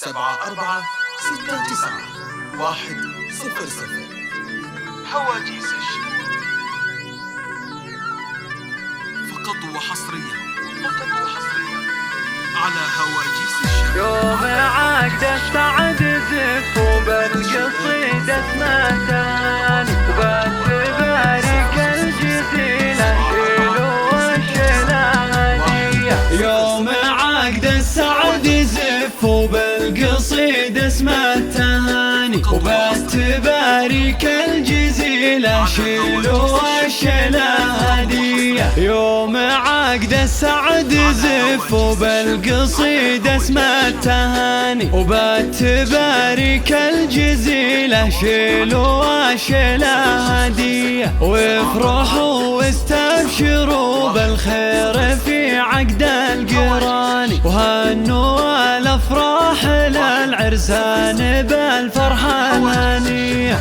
7469 هواجيس الشعر فقط وحصريا على هواجيس الشعر. يوم عقد السعد زف وبالقصيدة اسمه تهاني وبتبارك الجزيلة شيلوا والشيلة هدية. يوم عقد السعد زف وبالقصيدة اسمه تهاني وبتبارك الجزيلة شيلوا والشيلة هدية. يوم عقد السعد زف وبالقصيدة اسمه تهاني وبتبارك الجزيلة شيلوا والشيلة هدية. وافرحوا واستبشروا بالخير في عقد القراني وهنوا الافراح للعرسان بالفرحة الهنية.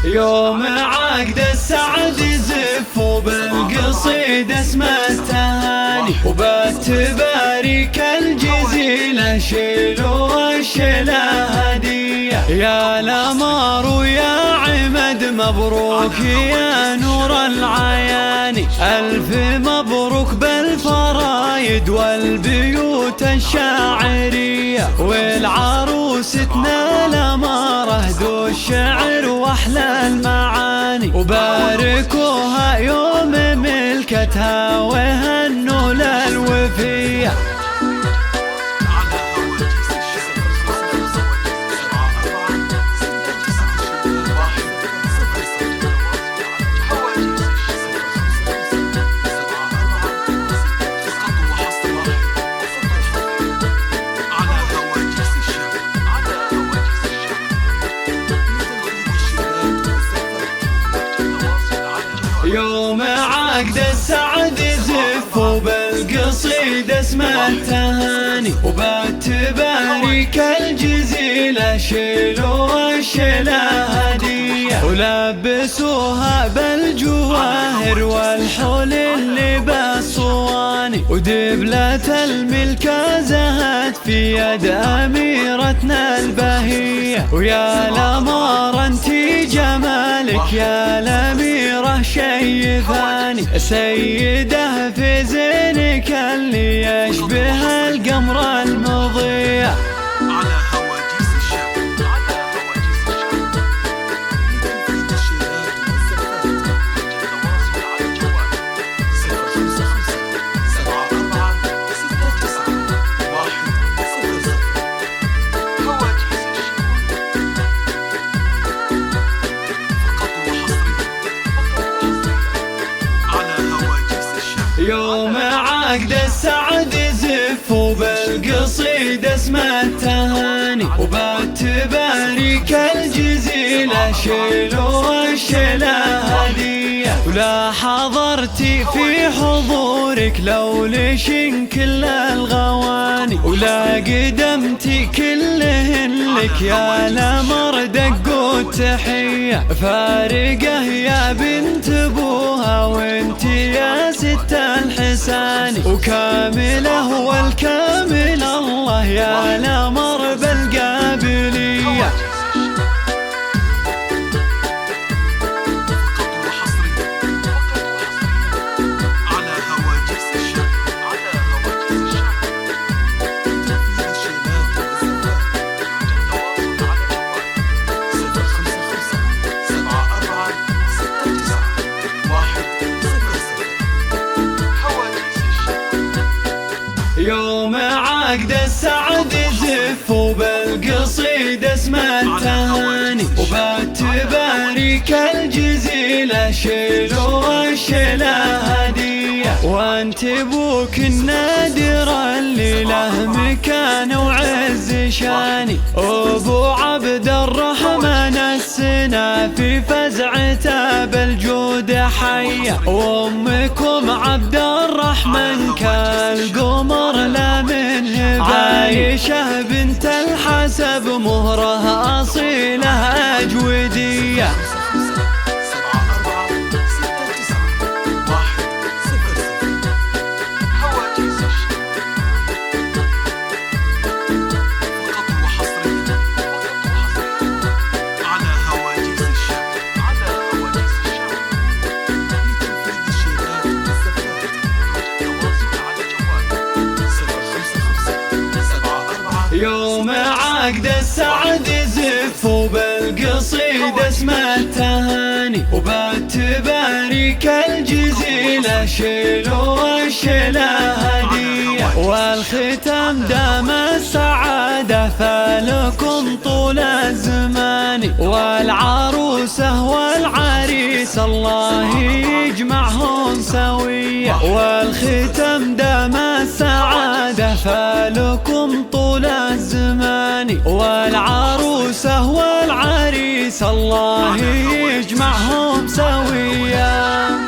يوم عقد السعد زف وبالقصيدة اسمه تهاني وبتبارك الجزيلة شيلوا والشيلة هدية. يا الأمار ويا عمد مبروك يا نور العياني ألف مبروك بالفرايد والبيوت الشاعرية. والعروستنا الأمارة ذو الشعر وأحلى المعاني وباركوها يوم ملكتها وهنوا للوفية. يوم عقد السعد زف وبالقصيدة اسمه تهاني وبتبارك الجزيلة شيلوا والشيلة هدية. ولبسوها بالجواهر والحول اللباس صواني ودبلة الملكة زهت في يد أميرتنا البهية. ويا الأمار انتي جمالك يا الأميرة شي ثاني سيدة في زينك اللي يشبه القمر المضيء. يوم عقد السعد زف وبالقصيدة اسمه تهاني وبتبارك الجزيلة شيلوا والشيلة هدية. ولا حضرتي في حضورك لو لشن كل الغواني ولا قدمتي كلهن لك يا الأمر دقوا التحية. فارقة يا بنت ابوها وانتي يا ست الحساني وكامله والكامل الله يا الأمر بالقابلية. يوم عقد السعد زف وبالقصيدة اسمه تهاني وبتبارك الجزيلة شيلوا والشيلة هدية. وانت ابوك النادر اللي له مكان وعز شاني ابو عبد الرحمن السنا في فزعته بالجنة وامكم عبد الرحمن كالقمر لا من عايشة بنت الحسب مهرها أصيلة أجودية. يوم عقد السعد زف وبالقصيدة اسم التهاني وبالتباريك الجزيلة شيلوا الشيلة هدية والختام دام السعادة فلكم طول الزمان والعروسة والعريس الله يجمعهم سوية والختام دام السعادة فلكم طول الزمان والعروسة والعريس الله يجمعهم سويا.